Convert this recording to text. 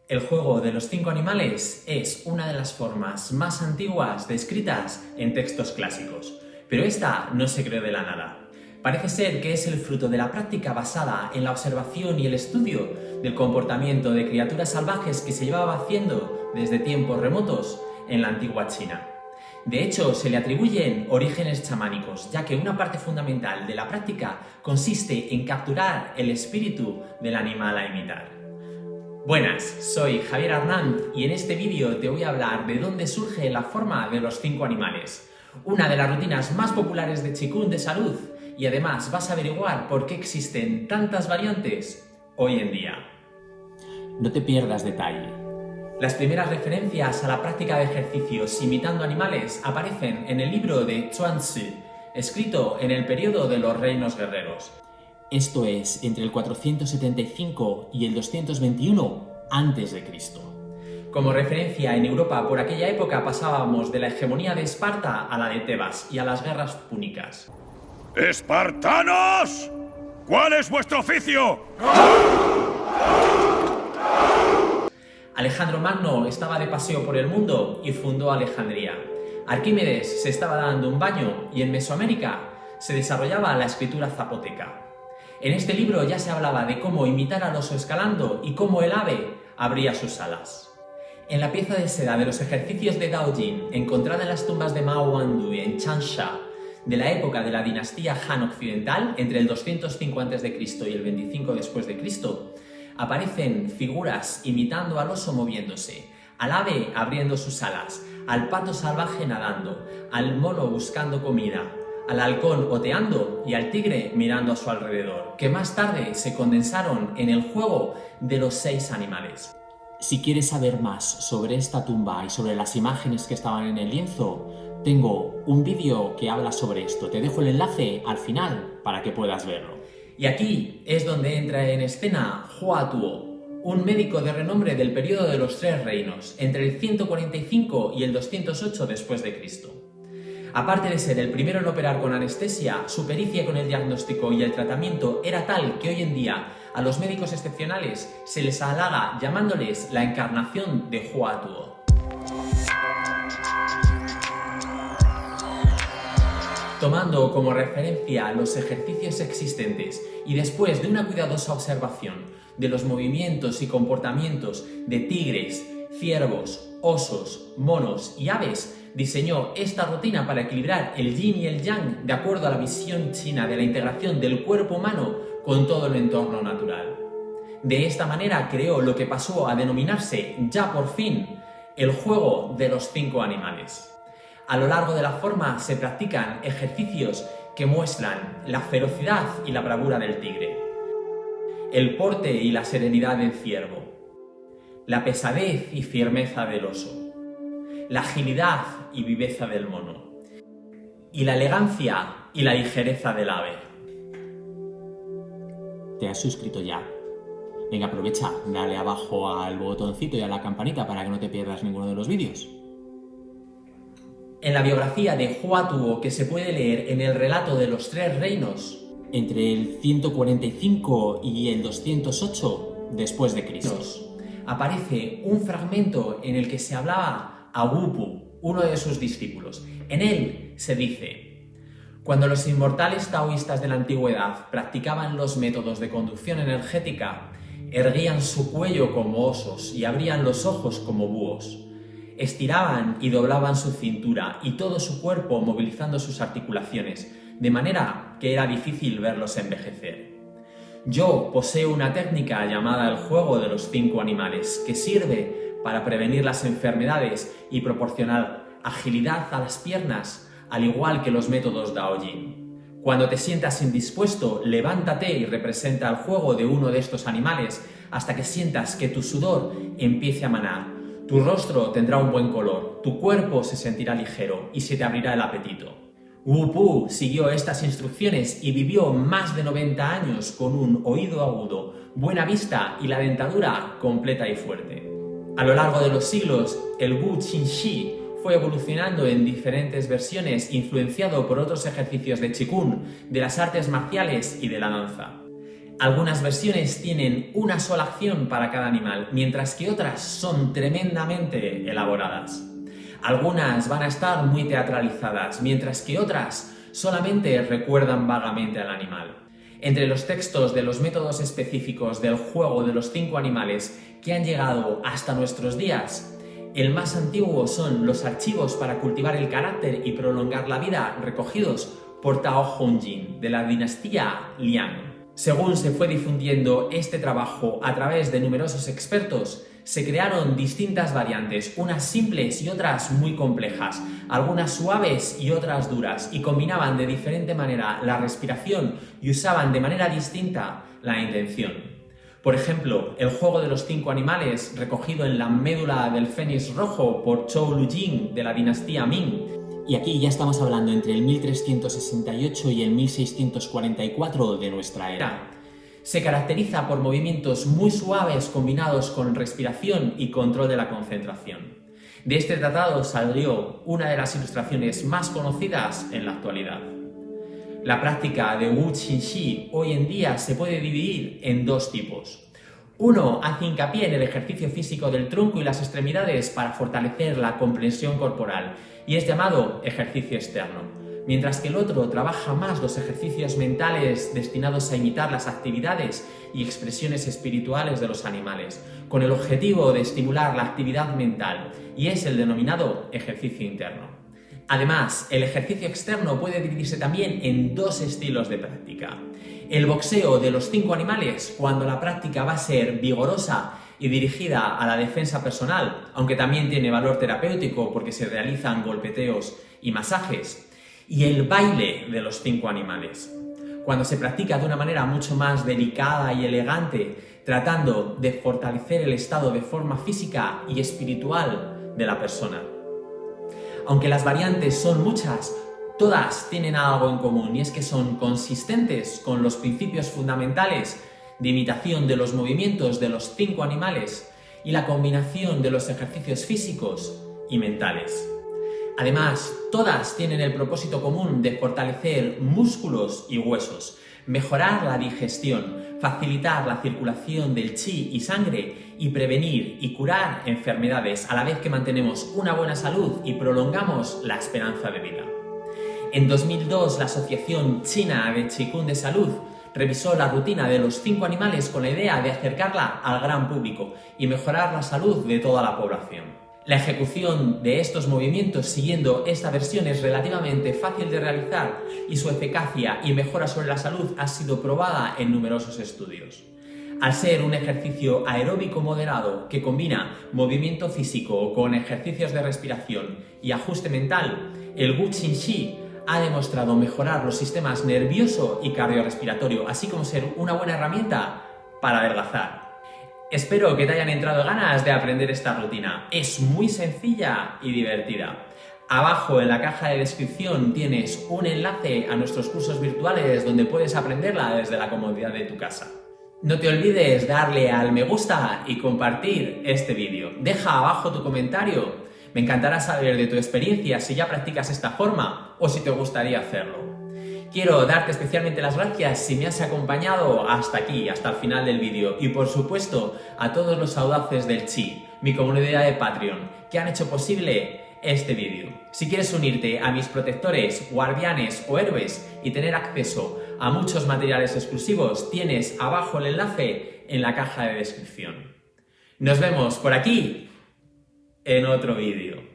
El juego de los 5 animales es una de las formas más antiguas descritas en textos clásicos, pero esta no se creó de la nada. Parece ser que es el fruto de la práctica basada en la observación y el estudio del comportamiento de criaturas salvajes que se llevaba haciendo desde tiempos remotos en la antigua China. De hecho, se le atribuyen orígenes chamánicos, ya que una parte fundamental de la práctica consiste en capturar el espíritu del animal a imitar. Buenas, soy Javier Arnanz y en este vídeo te voy a hablar de dónde surge la forma de los 5 animales, una de las rutinas más populares de Qigong de salud, y además vas a averiguar por qué existen tantas variantes hoy en día. No te pierdas detalle. Las primeras referencias a la práctica de ejercicios imitando animales aparecen en el libro de Chuanzi, escrito en el periodo de los reinos guerreros. Esto es, entre el 475 y el 221 a.C. Como referencia, en Europa por aquella época pasábamos de la hegemonía de Esparta a la de Tebas y a las guerras púnicas. ¡Espartanos! ¿Cuál es vuestro oficio? Alejandro Magno estaba de paseo por el mundo y fundó Alejandría. Arquímedes se estaba dando un baño y en Mesoamérica se desarrollaba la escritura zapoteca. En este libro ya se hablaba de cómo imitar al oso escalando y cómo el ave abría sus alas. En la pieza de seda de los ejercicios de Dao Jin, encontrada en las tumbas de Mao Wandu en Changsha, de la época de la dinastía Han occidental, entre el 205 a.C. y el 25 después de Cristo, aparecen figuras imitando al oso moviéndose, al ave abriendo sus alas, al pato salvaje nadando, al mono buscando comida, al halcón oteando y al tigre mirando a su alrededor, que más tarde se condensaron en el juego de los 6 animales. Si quieres saber más sobre esta tumba y sobre las imágenes que estaban en el lienzo, tengo un vídeo que habla sobre esto. Te dejo el enlace al final para que puedas verlo. Y aquí es donde entra en escena Hua Tuo, un médico de renombre del periodo de los 3 reinos, entre el 145 y el 208 después de Cristo. Aparte de ser el primero en operar con anestesia, su pericia con el diagnóstico y el tratamiento era tal que hoy en día a los médicos excepcionales se les halaga llamándoles la encarnación de Hua Tuo. Tomando como referencia los ejercicios existentes y después de una cuidadosa observación de los movimientos y comportamientos de tigres, ciervos, osos, monos y aves, diseñó esta rutina para equilibrar el yin y el yang de acuerdo a la visión china de la integración del cuerpo humano con todo el entorno natural. De esta manera creó lo que pasó a denominarse, ya por fin, el juego de los 5 animales. A lo largo de la forma se practican ejercicios que muestran la ferocidad y la bravura del tigre, el porte y la serenidad del ciervo, la pesadez y firmeza del oso, la agilidad y viveza del mono, y la elegancia y la ligereza del ave. ¿Te has suscrito ya? Venga, aprovecha, dale abajo al botoncito y a la campanita para que no te pierdas ninguno de los vídeos. En la biografía de Hua Tuo, que se puede leer en el relato de los 3 reinos, entre el 145 y el 208 después de Cristo, aparece un fragmento en el que se hablaba a Wu Pu, uno de sus discípulos. En él se dice: cuando los inmortales taoístas de la antigüedad practicaban los métodos de conducción energética, erguían su cuello como osos y abrían los ojos como búhos. Estiraban y doblaban su cintura y todo su cuerpo movilizando sus articulaciones, de manera que era difícil verlos envejecer. Yo poseo una técnica llamada el juego de los 5 animales, que sirve para prevenir las enfermedades y proporcionar agilidad a las piernas, al igual que los métodos Dao Jin. Cuando te sientas indispuesto, levántate y representa el juego de uno de estos animales hasta que sientas que tu sudor empiece a manar. Tu rostro tendrá un buen color, tu cuerpo se sentirá ligero y se te abrirá el apetito. Wu Pu siguió estas instrucciones y vivió más de 90 años con un oído agudo, buena vista y la dentadura completa y fuerte. A lo largo de los siglos, el Wu Qin Shi fue evolucionando en diferentes versiones, influenciado por otros ejercicios de Qigong, de las artes marciales y de la danza. Algunas versiones tienen una sola acción para cada animal, mientras que otras son tremendamente elaboradas. Algunas van a estar muy teatralizadas, mientras que otras solamente recuerdan vagamente al animal. Entre los textos de los métodos específicos del juego de los 5 animales que han llegado hasta nuestros días, el más antiguo son los archivos para cultivar el carácter y prolongar la vida recogidos por Tao Hongjin de la dinastía Liang. Según se fue difundiendo este trabajo a través de numerosos expertos, se crearon distintas variantes, unas simples y otras muy complejas, algunas suaves y otras duras, y combinaban de diferente manera la respiración y usaban de manera distinta la intención. Por ejemplo, el juego de los 5 animales, recogido en la médula del fénix rojo por Zhou Lujing de la dinastía Ming, y aquí ya estamos hablando entre el 1368 y el 1644 de nuestra era. Se caracteriza por movimientos muy suaves combinados con respiración y control de la concentración. De este tratado salió una de las ilustraciones más conocidas en la actualidad. La práctica de Wu Qinxi hoy en día se puede dividir en 2 tipos. Uno hace hincapié en el ejercicio físico del tronco y las extremidades para fortalecer la comprensión corporal y es llamado ejercicio externo, mientras que el otro trabaja más los ejercicios mentales destinados a imitar las actividades y expresiones espirituales de los animales, con el objetivo de estimular la actividad mental, y es el denominado ejercicio interno. Además, el ejercicio externo puede dividirse también en 2 estilos de práctica. El boxeo de los 5 animales, cuando la práctica va a ser vigorosa y dirigida a la defensa personal, aunque también tiene valor terapéutico porque se realizan golpeteos y masajes. Y el baile de los 5 animales, cuando se practica de una manera mucho más delicada y elegante, tratando de fortalecer el estado de forma física y espiritual de la persona. Aunque las variantes son muchas, todas tienen algo en común, y es que son consistentes con los principios fundamentales de imitación de los movimientos de los 5 animales y la combinación de los ejercicios físicos y mentales. Además, todas tienen el propósito común de fortalecer músculos y huesos, mejorar la digestión, facilitar la circulación del chi y sangre y prevenir y curar enfermedades, a la vez que mantenemos una buena salud y prolongamos la esperanza de vida. En 2002, la Asociación China de Qigong de Salud revisó la rutina de los 5 animales con la idea de acercarla al gran público y mejorar la salud de toda la población. La ejecución de estos movimientos siguiendo esta versión es relativamente fácil de realizar y su eficacia y mejora sobre la salud ha sido probada en numerosos estudios. Al ser un ejercicio aeróbico moderado que combina movimiento físico con ejercicios de respiración y ajuste mental, el Wu Qinxi ha demostrado mejorar los sistemas nervioso y cardiorrespiratorio, así como ser una buena herramienta para adelgazar. Espero que te hayan entrado ganas de aprender esta rutina. Es muy sencilla y divertida. Abajo en la caja de descripción tienes un enlace a nuestros cursos virtuales donde puedes aprenderla desde la comodidad de tu casa. No te olvides darle al me gusta y compartir este vídeo. Deja abajo tu comentario. Me encantará saber de tu experiencia si ya practicas esta forma o si te gustaría hacerlo. Quiero darte especialmente las gracias si me has acompañado hasta aquí, hasta el final del vídeo, y por supuesto a todos los audaces del Chi, mi comunidad de Patreon, que han hecho posible este vídeo. Si quieres unirte a mis protectores, guardianes o héroes y tener acceso a muchos materiales exclusivos, tienes abajo el enlace en la caja de descripción. Nos vemos por aquí en otro vídeo.